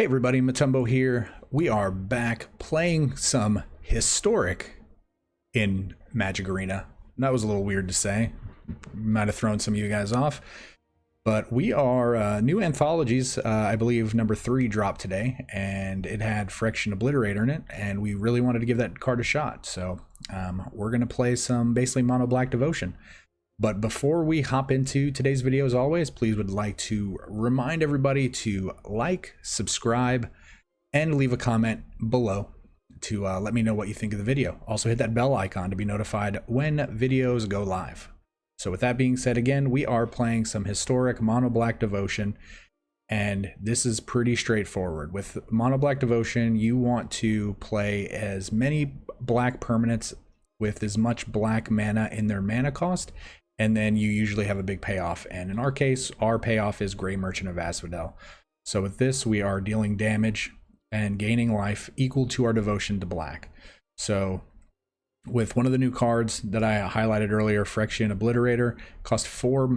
Hey everybody, Matumbo here. We are back playing some historic in Magic Arena. That was a little weird to say. Might have thrown some of you guys off. But we are new anthologies. I believe number 3 dropped today, and it had Phyrexian Obliterator in it, and we really wanted to give that card a shot. So we're going to play some basically mono black devotion. But before we hop into today's video, as always, please would like to remind everybody to like, subscribe, and leave a comment below to let me know what you think of the video. Also hit that bell icon to be notified when videos go live. So with that being said, again, we are playing some historic mono black devotion, and this is pretty straightforward. With mono black devotion, you want to play as many black permanents with as much black mana in their mana cost, and then you usually have a big payoff. And in our case, our payoff is Grey Merchant of Asphodel. So with this, we are dealing damage and gaining life equal to our devotion to black. So with one of the new cards that I highlighted earlier, Phyrexian Obliterator, costs 4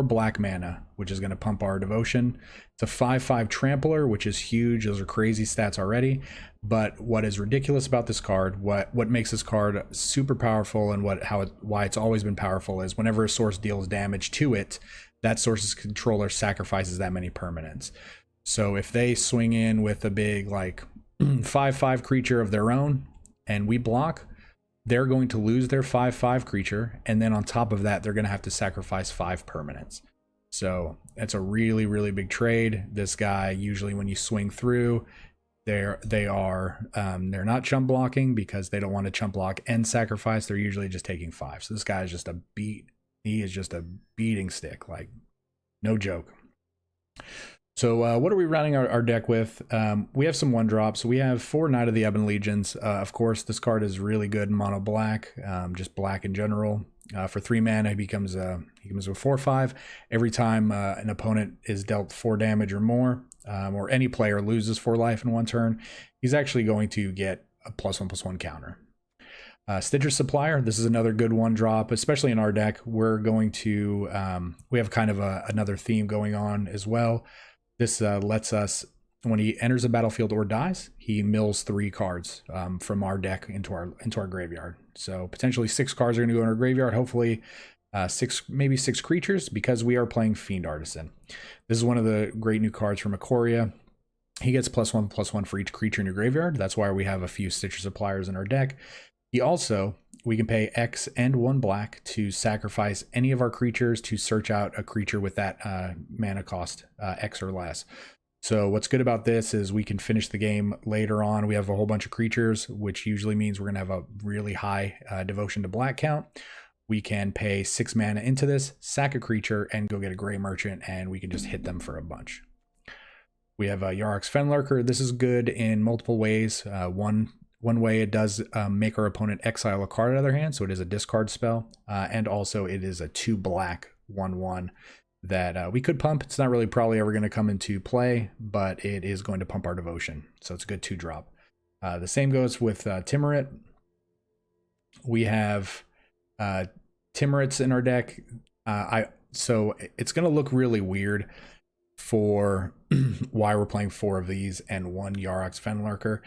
black mana, which is going to pump our devotion. It's a 5/5 trampler, which is huge. Those are crazy stats already. But what is ridiculous about this card, what makes this card super powerful, and why it's always been powerful, is whenever a source deals damage to it, that source's controller sacrifices that many permanents. So if they swing in with a big like 5/5 creature of their own and we block, they're going to lose their 5/5 creature, and then on top of that, they're going to have to sacrifice 5 permanents. So that's a really, really big trade. This guy, usually when you swing through, they're not chump blocking because they don't want to chump block and sacrifice. They're usually just taking 5. So this guy is just he is just a beating stick, like no joke. So what are we running our deck with? We have some 1-drops. We have 4 Knight of the Ebon Legions. Of course, this card is really good in mono black, just black in general. For 3 mana, he becomes a 4/5. Every time an opponent is dealt 4 damage or more, or any player loses 4 life in 1 turn, he's actually going to get a +1/+1 counter. Stitcher's Supplier, this is another good 1-drop, especially in our deck. We're going to, we have kind of another theme going on as well. This lets us, when he enters a battlefield or dies, he mills 3 cards from our deck into our graveyard. So potentially 6 cards are going to go in our graveyard. Hopefully maybe 6 creatures, because we are playing Fiend Artisan. This is one of the great new cards from Ikoria. He gets +1/+1 for each creature in your graveyard. That's why we have a few Stitcher Suppliers in our deck. He also, we can pay X and 1 black to sacrifice any of our creatures to search out a creature with that mana cost, X or less. So what's good about this is we can finish the game later on. We have a whole bunch of creatures, which usually means we're going to have a really high devotion to black count. We can pay 6 mana into this, sack a creature, and go get a Grey Merchant, and we can just hit them for a bunch. We have Yarok's Fenlurker. This is good in multiple ways. One way, it does make our opponent exile a card out of their hand, so it is a discard spell, and also it is a 2 black 1/1 that we could pump. It's not really probably ever going to come into play, but it is going to pump our devotion, so it's a good 2-drop. The same goes with Tymaret. We have Tymarets in our deck. So it's going to look really weird for why we're playing 4 of these and 1 Yarok's Fenlurker.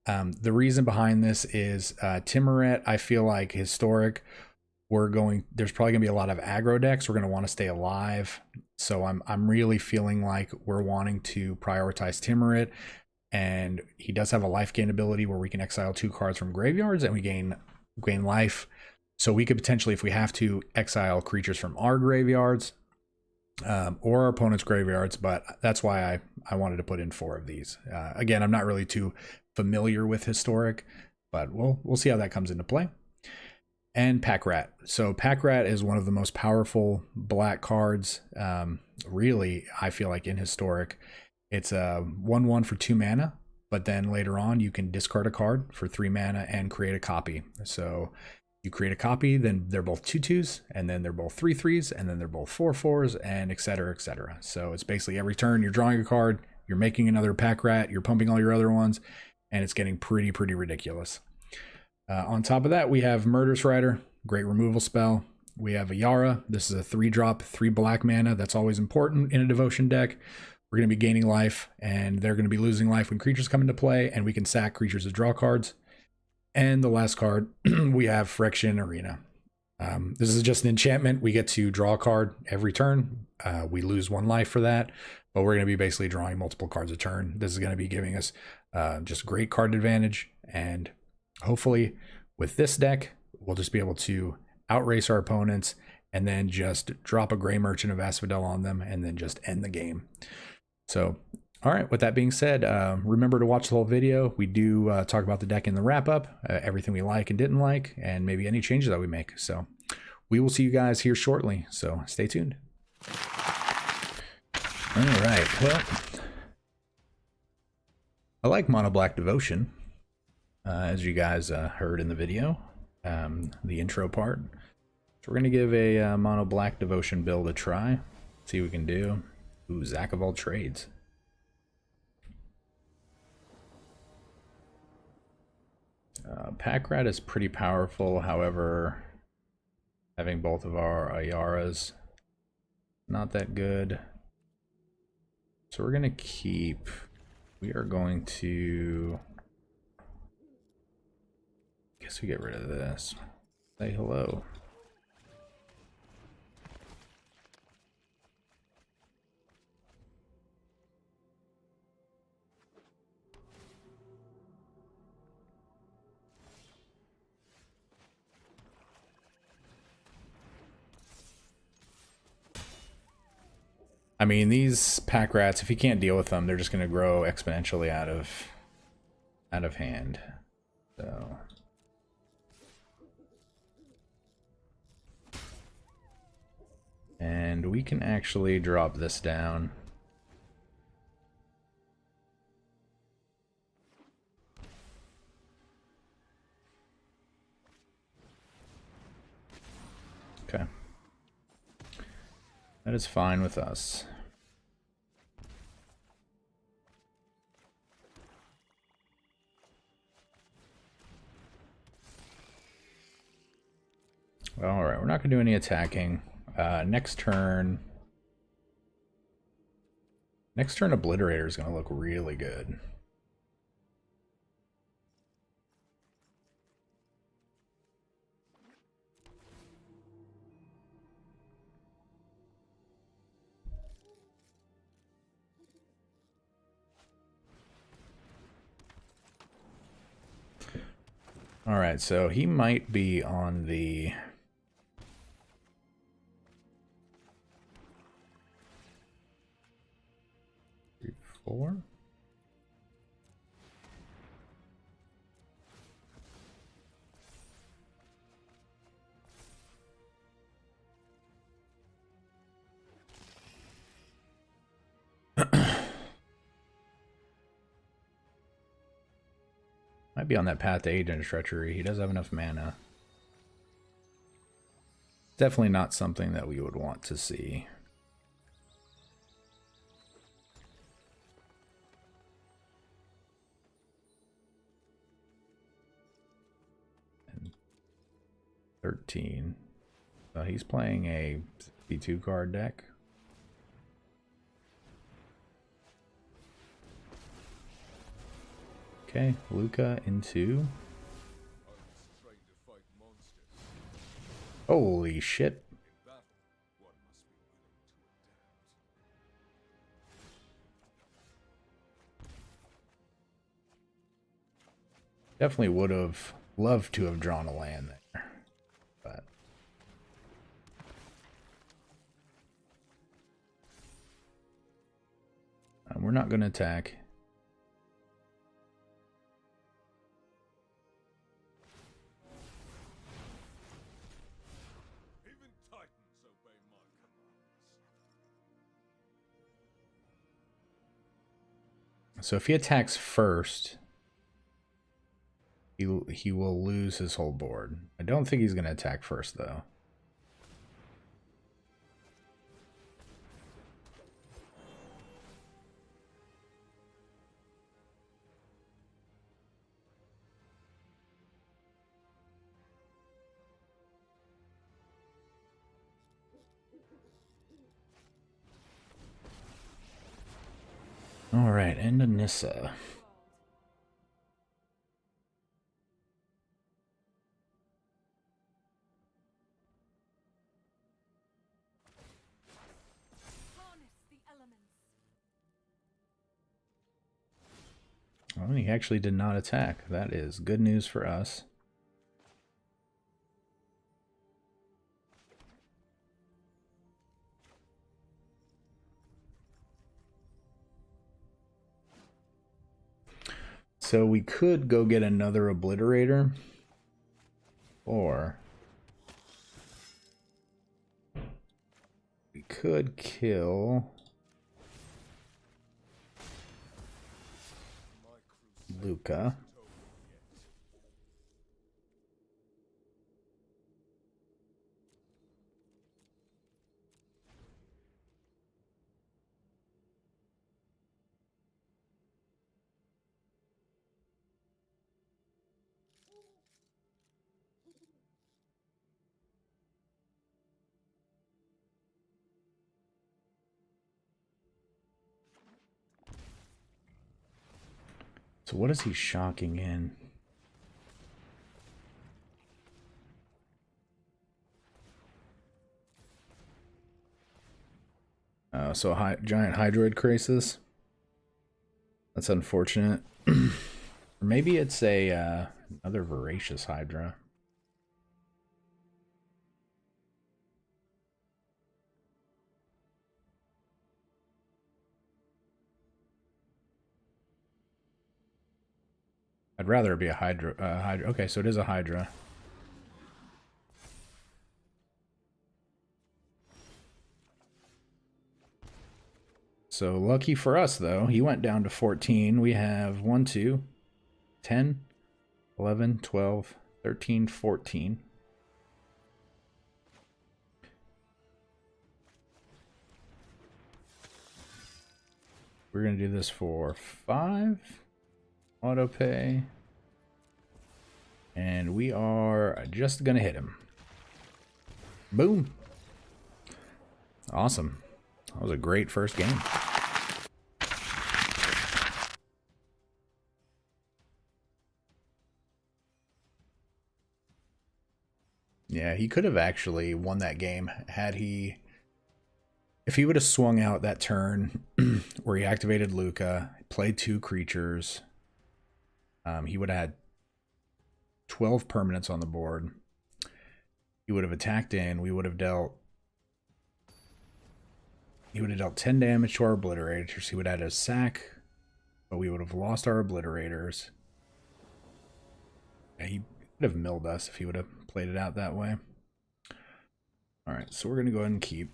The reason behind this is Tymaret, I feel like historic, there's probably gonna be a lot of aggro decks. We're gonna want to stay alive. So I'm really feeling like we're wanting to prioritize Tymaret, and he does have a life gain ability where we can exile 2 cards from graveyards and we gain life. So we could potentially, if we have to, exile creatures from our graveyards or our opponent's graveyards, but that's why I wanted to put in 4 of these. Again, I'm not really too familiar with historic, but we'll see how that comes into play. And Pack Rat. So Pack Rat is one of the most powerful black cards, really, I feel like, in historic. It's a 1/1 for 2 mana, but then later on you can discard a card for 3 mana and create a copy. So you create a copy, then they're both 2/2s, and then they're both 3/3s, and then they're both 4/4s, and etc, etc. So it's basically every turn you're drawing a card, you're making another Pack Rat, you're pumping all your other ones, and it's getting pretty ridiculous. On top of that, we have Murderous Rider, great removal spell. We have Ayara. This is a 3-drop, 3 black mana. That's always important in a devotion deck. we're going to be gaining life, and they're going to be losing life when creatures come into play, and we can sack creatures to draw cards. And the last card, we have Phyrexian Arena. This is just an enchantment. We get to draw a card every turn. We lose 1 life for that, but we're going to be basically drawing multiple cards a turn. This is going to be giving us just great card advantage, and hopefully with this deck, we'll just be able to outrace our opponents and then just drop a Gray Merchant of Asphodel on them and then just end the game. So, all right, with that being said, remember to watch the whole video. We do talk about the deck in the wrap-up, everything we like and didn't like, and maybe any changes that we make. So we will see you guys here shortly, so stay tuned. All right, well, I like Mono Black Devotion, as you guys heard in the video, the intro part. So we're going to give a Mono Black Devotion build a try, see what we can do. Ooh, Zack of all trades. Pack Rat is pretty powerful, however, having both of our Ayaras, not that good. So we're going to keep, we are going to, I guess we get rid of this. Say hello. I mean, these pack rats, if you can't deal with them, they're just going to grow exponentially out of hand. So and we can actually drop this down. Okay. That is fine with us. All right, we're not going to do any attacking. Next turn, Obliterator is going to look really good. All right, so he might be on the 4. Might be on that path to Agent Treachery. He does have enough mana. Definitely not something that we would want to see. And 13. So he's playing a 62 card deck. Okay, Luca into. Holy shit. Definitely would have loved to have drawn a land there, but we're not going to attack. So if he attacks first, he will lose his whole board. I don't think he's going to attack first, though. All right, and Anissa. Well, he actually did not attack. That is good news for us. So we could go get another Obliterator, or we could kill Luca. So what is he shocking in? So giant Hydroid Crisis. That's unfortunate. Or maybe it's a another Voracious Hydra. I'd rather it be a Hydra. Okay, so it is a Hydra. So lucky for us, though, he went down to 14. We have 1, 2, 10, 11, 12, 13, 14. We're going to do this for 5. Auto pay. And we are just going to hit him. Boom. Awesome. That was a great first game. Yeah, he could have actually won that game had he... If he would have swung out that turn where he activated Luca, played 2 creatures, he would have had 12 permanents on the board. He would have attacked in. We would have dealt... He would have dealt 10 damage to our Obliterators. He would have had a sack, but we would have lost our Obliterators. Yeah, he would have milled us if he would have played it out that way. Alright, so we're going to go ahead and keep.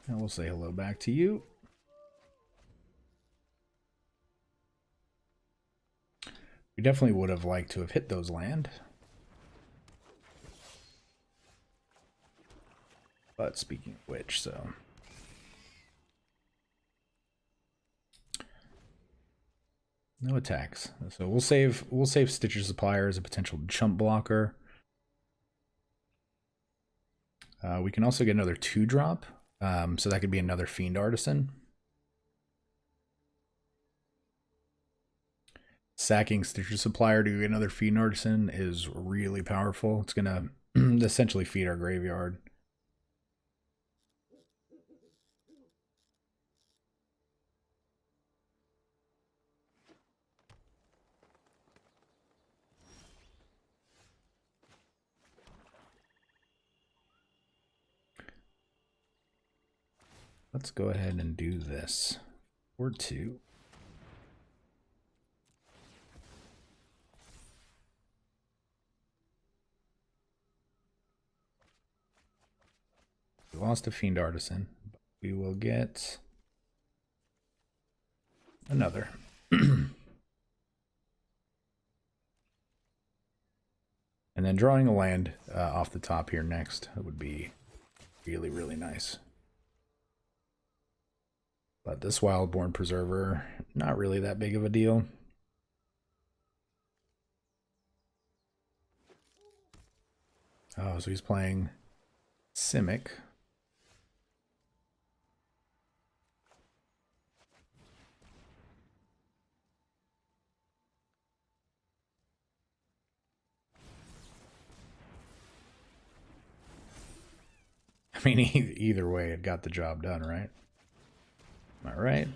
And we'll say hello back to you. We definitely would have liked to have hit those land. But speaking of which, so... No attacks. So we'll save Stitcher Supplier as a potential chump blocker. We can also get another 2-drop. So that could be another Fiend Artisan. Sacking Stitcher Supplier to get another Fiend Artisan is really powerful. It's gonna essentially feed our graveyard. Let's go ahead and do this. Or 2. We lost a Fiend Artisan, but we will get another. And then drawing a land off the top here next. That would be really, really nice. But this Wildborn Preserver, not really that big of a deal. Oh, so he's playing Simic. I mean, either way, it got the job done, right? Am I right?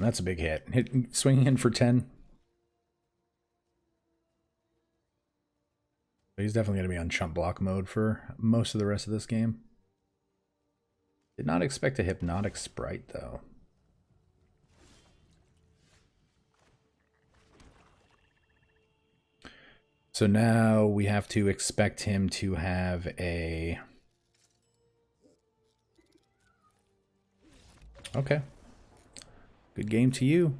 That's a big hit. Swinging in for 10. He's definitely going to be on chump block mode for most of the rest of this game. Did not expect a Hypnotic Sprite, though. So now we have to expect him to have a... Okay. Good game to you.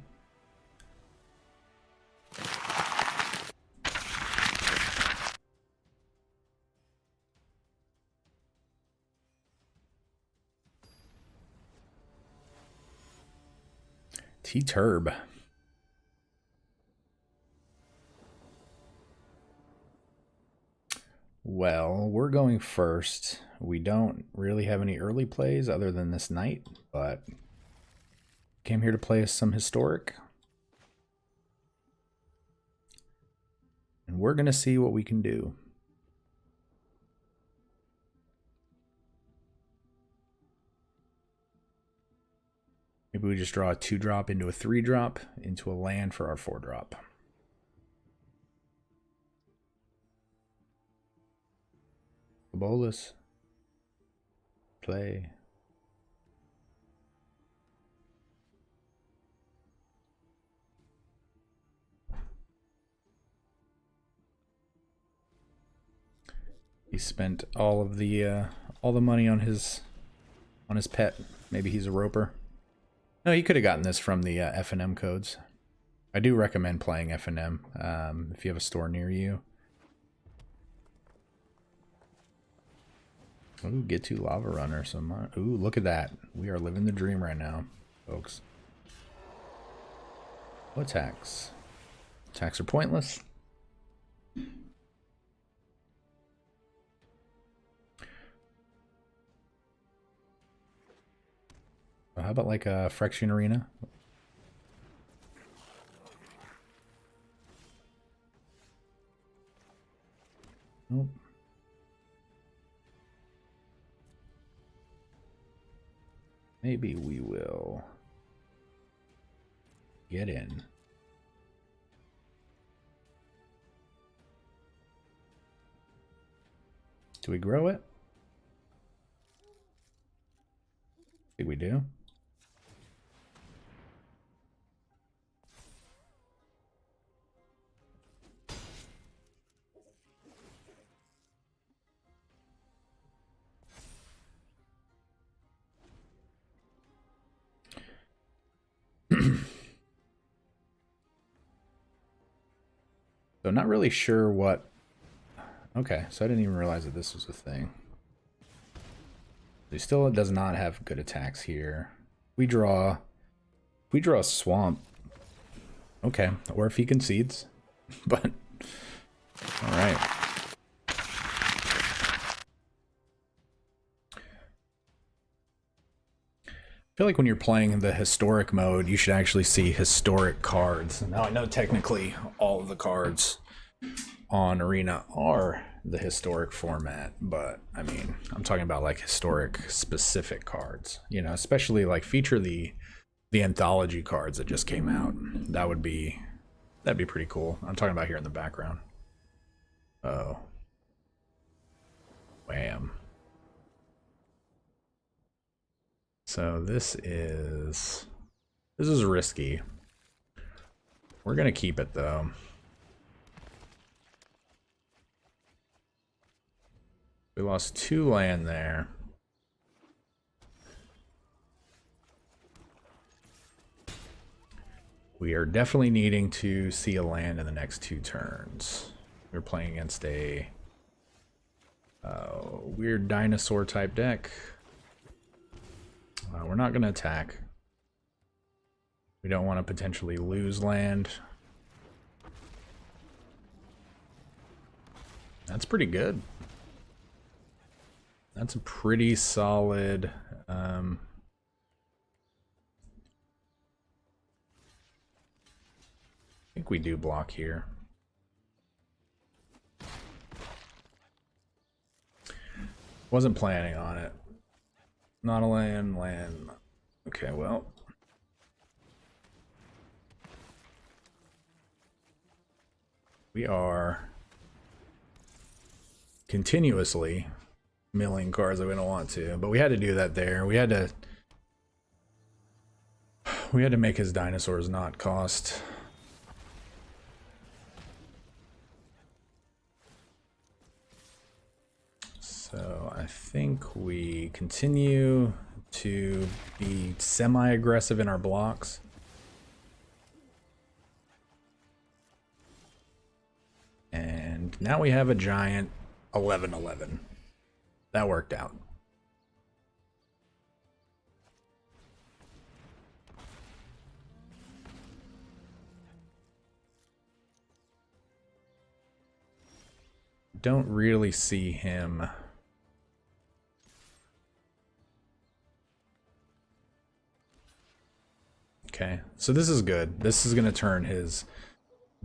T-Turb. Well, we're going first. We don't really have any early plays other than this night, but came here to play some historic. And we're going to see what we can do. Maybe we just draw a 2-drop into a 3-drop into a land for our 4-drop. Bolus. Play. He spent all the money on his pet. Maybe he's a roper. No, you could have gotten this from the F&M codes. I do recommend playing F&M if you have a store near you. Ooh, get to Lava Runner. Ooh, look at that. We are living the dream right now, folks. What attacks? Attacks are pointless. How about like a Phyrexian Arena? Nope. Maybe we will get in. Do we grow it? I think we do. So not really sure what... Okay, so I didn't even realize that this was a thing. He still does not have good attacks here. We draw a swamp. Okay, or if he concedes. But alright. I feel like when you're playing the historic mode, you should actually see historic cards. Now I know technically all of the cards on Arena are the historic format, but I mean, I'm talking about like historic specific cards, you know, especially like feature the anthology cards that just came out. That'd be pretty cool. I'm talking about here in the background. Oh. Wham. So this is risky. We're gonna keep it though. We lost 2 land there. We are definitely needing to see a land in the next 2 turns. We're playing against a weird dinosaur type deck. We're not going to attack. We don't want to potentially lose land. That's pretty good. That's a pretty solid. I think we do block here. Wasn't planning on it. Not a land. Okay, well. We are continuously milling cards that we don't want to, but we had to do that there. We had to make his dinosaurs not cost. So I think we continue to be semi-aggressive in our blocks. And now we have a giant 11/11. That worked out. Don't really see him. Okay, so this is good. This is going to turn his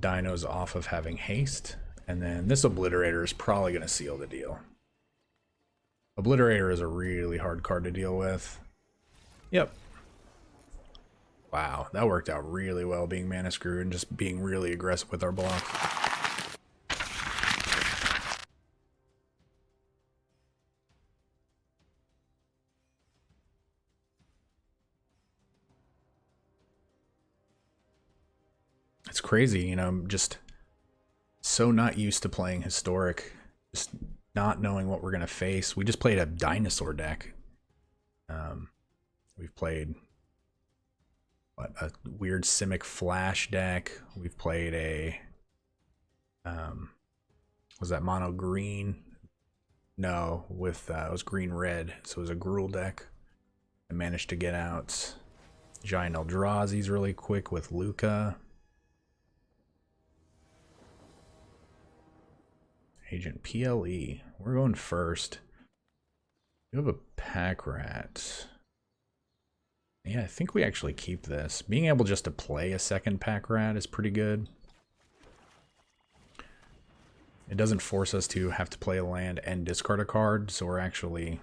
dinos off of having haste, and then this Obliterator is probably going to seal the deal. Obliterator is a really hard card to deal with. Yep. Wow, that worked out really well, being mana screwed and just being really aggressive with our block. It's crazy, you know, I'm just so not used to playing historic, just not knowing what we're going to face. We just played a dinosaur deck. We've played a weird Simic Flash deck. We've played a, was that mono green? No, with, it was green red, so it was a Gruul deck. I managed to get out Giant Eldrazi's really quick with Luca. Agent PLE. We're going first. You have a pack rat. Yeah, I think we actually keep this. Being able just to play a second pack rat is pretty good. It doesn't force us to have to play a land and discard a card, so we're actually,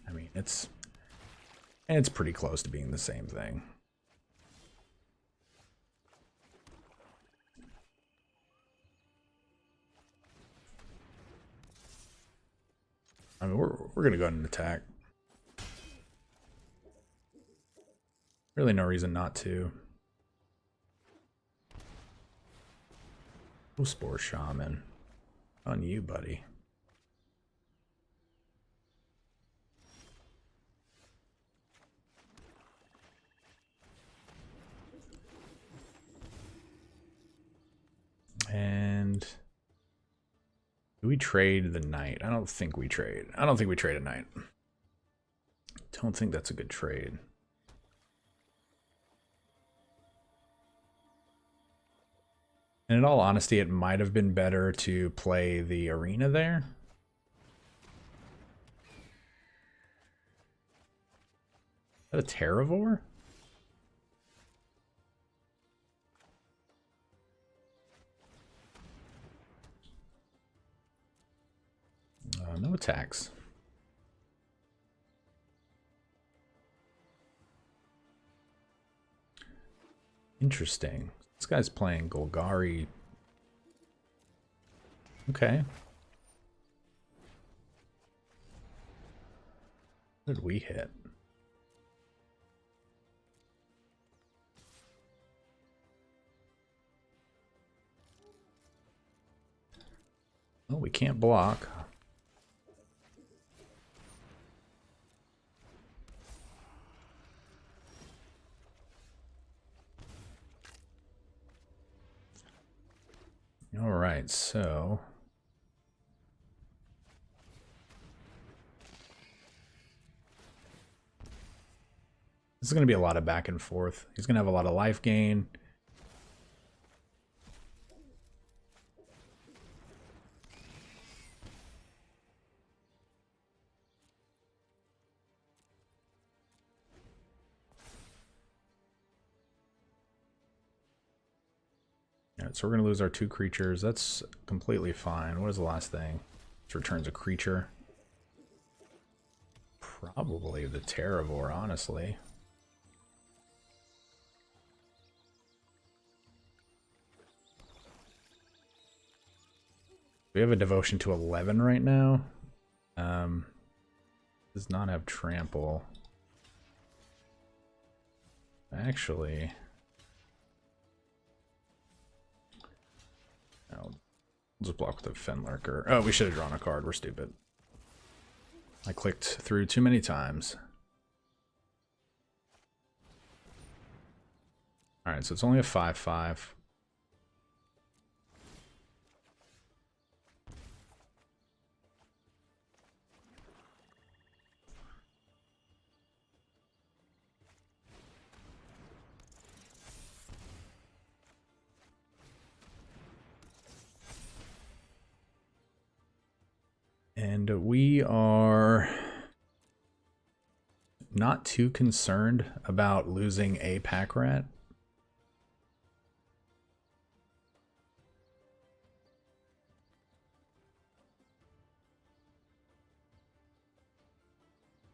I mean, it's pretty close to being the same thing. I mean, we're gonna go ahead and attack. Really no reason not to. Oh, Spore Shaman. On you, buddy. And do we trade the knight? I don't think we trade. I don't think we trade a knight. Don't think that's a good trade. And in all honesty, it might have been better to play the arena there. Is that a Terravore? No attacks. Interesting. This guy's playing Golgari. Okay. What did we hit? Oh, we can't block. All right, so this is going to be a lot of back and forth. He's going to have a lot of life gain. Alright, so we're going to lose our 2 creatures. That's completely fine. What is the last thing? Which returns a creature. Probably the Terravore, honestly. We have a devotion to 11 right now. Does not have trample. Actually, no, we'll just block with the Fenlurker. Oh, we should have drawn a card. We're stupid. I clicked through too many times. Alright, so it's only a 5/5. And we are not too concerned about losing a pack rat.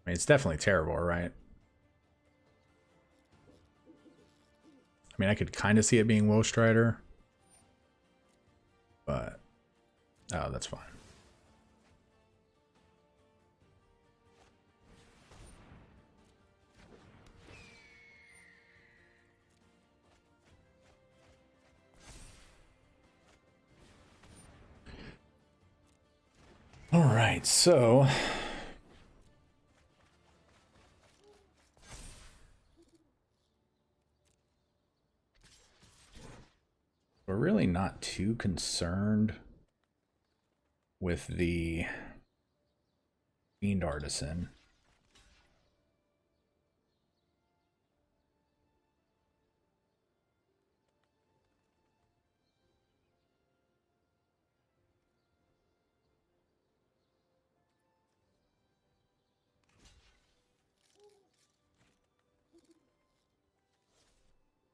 I mean, it's definitely Terravore, right? I mean, I could kind of see it being Strider, but oh, that's fine. All right, so we're really not too concerned with the Fiend Artisan.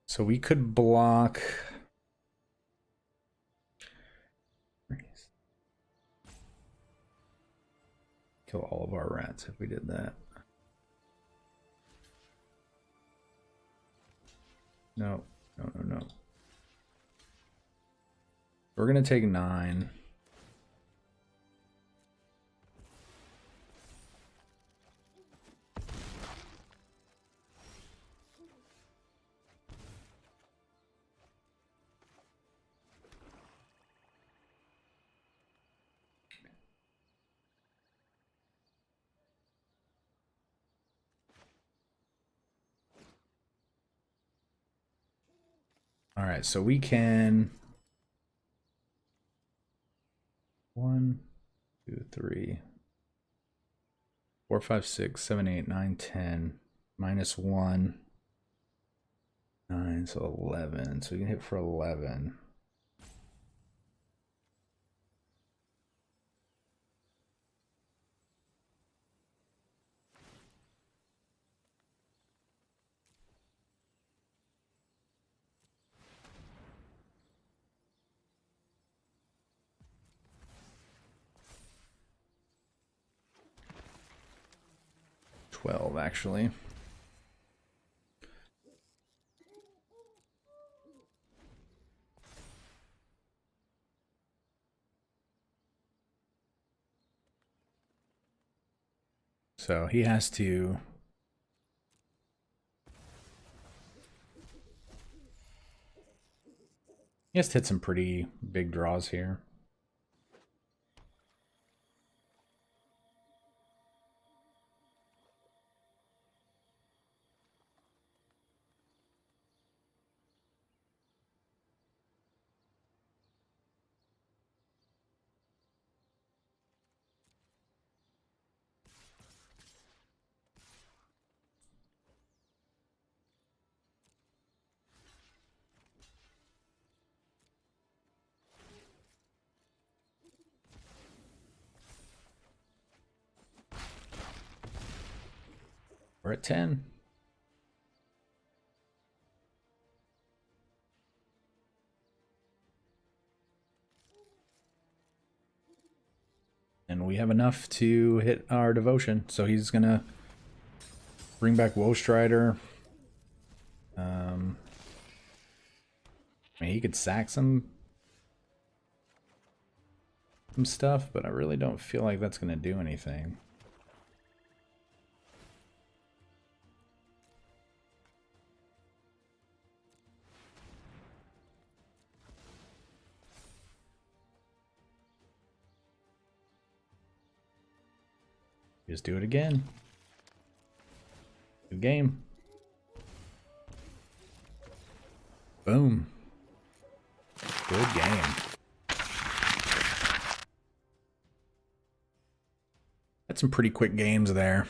So we could block. Kill all of our rats if we did that. No, no, no, no. We're gonna take 9. All right, so we can 1, 2, 3, 4, 5, 6, 7, 8, 9, 10, -1, 9, so 11. So we can hit for 11. Actually. So he has to hit some pretty big draws here. We're at 10. we have enough to hit our devotion. So he's gonna bring back Murderous Rider. I mean, he could sack some stuff, but I really don't feel like that's gonna do anything. Just do it again. Good game. Boom. Good game. Had some pretty quick games there.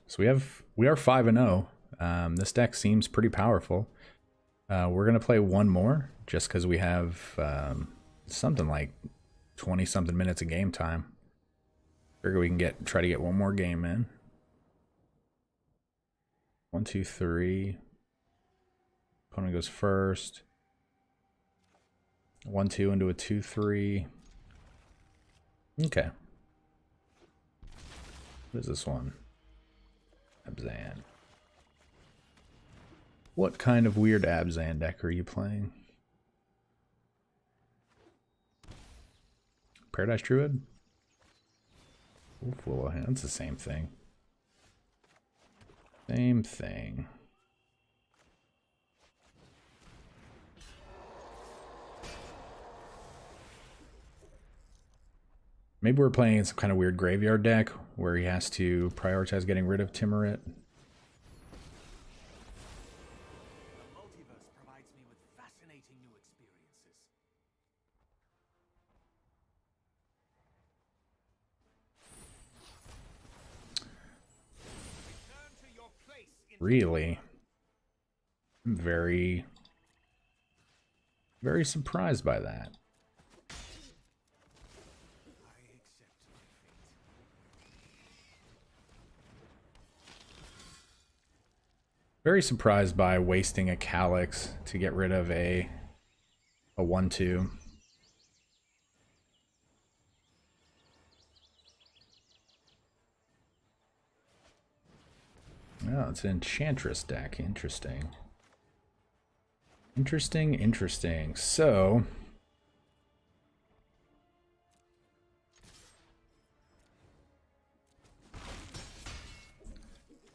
So we are 5-0. This deck seems pretty powerful. We're gonna play one more just because we have something like 20-something minutes of game time. Figure we can try to get one more game in. 1, 2, 3. Opponent goes first. 1, 2 into a 2, 3. Okay. What is this one? Abzan. What kind of weird Abzan deck are you playing? Paradise Druid? Oof, Willow Hand. It's the same thing. Same thing. Maybe we're playing some kind of weird graveyard deck where he has to prioritize getting rid of Tymaret. Really? I'm very surprised by that. Very surprised by wasting a Calyx to get rid of a 1/2. Oh, it's an Enchantress deck. Interesting. Interesting. So,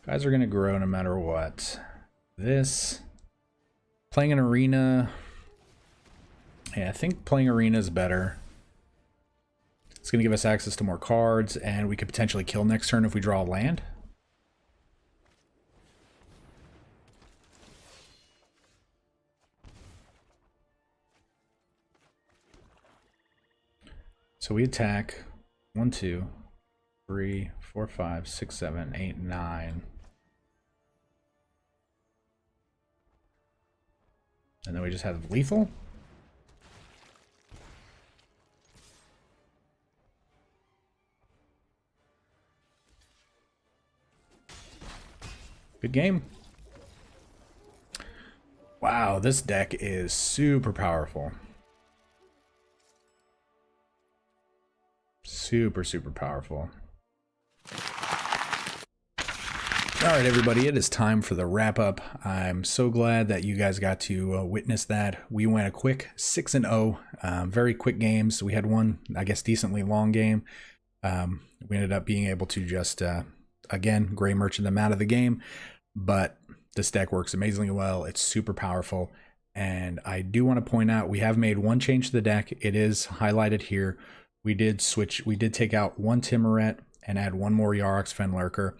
guys are going to grow no matter what. This, playing an arena, yeah, I think playing arena is better. It's going to give us access to more cards, and we could potentially kill next turn if we draw a land. So we attack 1, 2, 3, 4, 5, 6, 7, 8, 9. And then we just have lethal. Good game. Wow, this deck is super powerful. Super powerful. All right, everybody, it is time for the wrap up. I'm so glad that you guys got to witness that. We went a quick 6-0, very quick games. We had one, I guess, decently long game. We ended up being able to just, again, gray merchant them out of the game. But this deck works amazingly well. It's super powerful. And I do want to point out, we have made one change to the deck. It is highlighted here. We did take out one Tymaret and add one more Yarok's Fenlurker.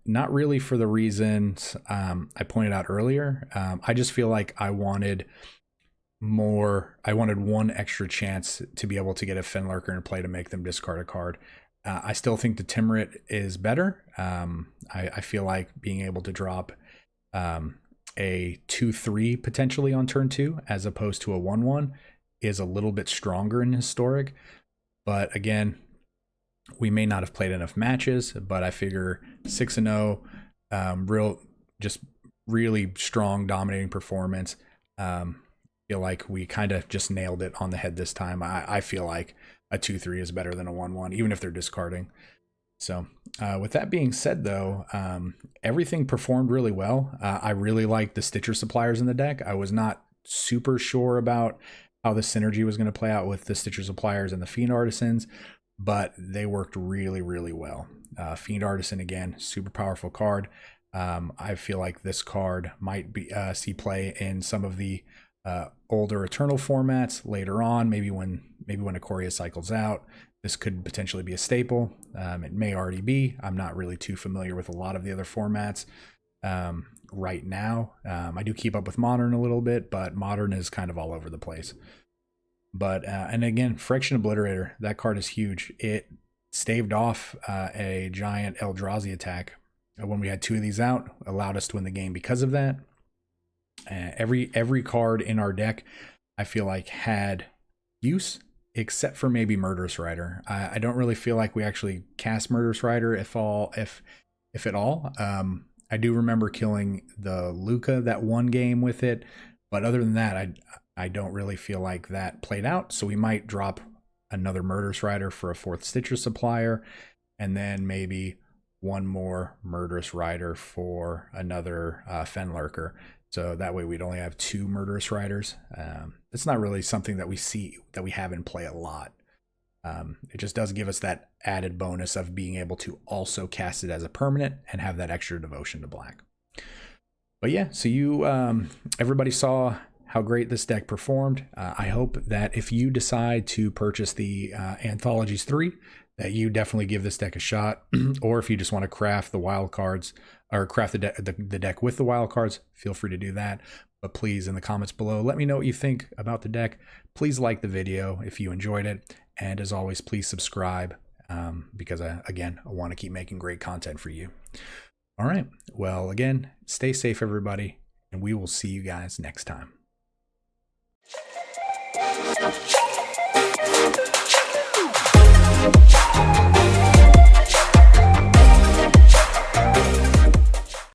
Not really for the reasons I pointed out earlier. I just feel like I wanted one extra chance to be able to get a Fenlurker in play to make them discard a card. I still think the Tymaret is better. I feel like being able to drop a 2/3 potentially on turn 2 as opposed to a 1/1 is a little bit stronger in Historic. But again, we may not have played enough matches, but I figure 6-0, really strong, dominating performance. feel like we kind of just nailed it on the head this time. I feel like a 2/3 is better than a 1/1, even if they're discarding. So with that being said, though, everything performed really well. I really liked the Stitcher Suppliers in the deck. I was not super sure about how the synergy was going to play out with the Stitcher Suppliers and the Fiend Artisans, but they worked really, really well. Fiend Artisan, again, super powerful card. I feel like this card might be see play in some of the older Eternal formats later on. Maybe when Ikoria cycles out, this could potentially be a staple. It may already be. I'm not really too familiar with a lot of the other formats right now. I do keep up with Modern a little bit, but Modern is kind of all over the place. But and again, Phyrexian Obliterator, that card is huge. It staved off a giant Eldrazi attack when we had 2 of these out, allowed us to win the game because of that. Every card in our deck, I feel like, had use, except for maybe Murderous Rider. I don't really feel like we actually cast Murderous Rider if at all. I do remember killing the Luca that one game with it, but other than that, I don't really feel like that played out. So we might drop another Murderous Rider for a 4th Stitcher Supplier, and then maybe one more Murderous Rider for another Fenlurker. So that way we'd only have 2 Murderous Riders. It's not really something that we have in play a lot. It just does give us that added bonus of being able to also cast it as a permanent and have that extra devotion to black. But yeah, so everybody saw how great this deck performed. I hope that if you decide to purchase the Anthologies 3, that you definitely give this deck a shot. Or if you just want to craft the wild cards, or craft the deck with the wild cards, feel free to do that. But please, in the comments below, let me know what you think about the deck. Please like the video if you enjoyed it. And as always, please subscribe because, again, I want to keep making great content for you. All right. Well, again, stay safe, everybody, and we will see you guys next time.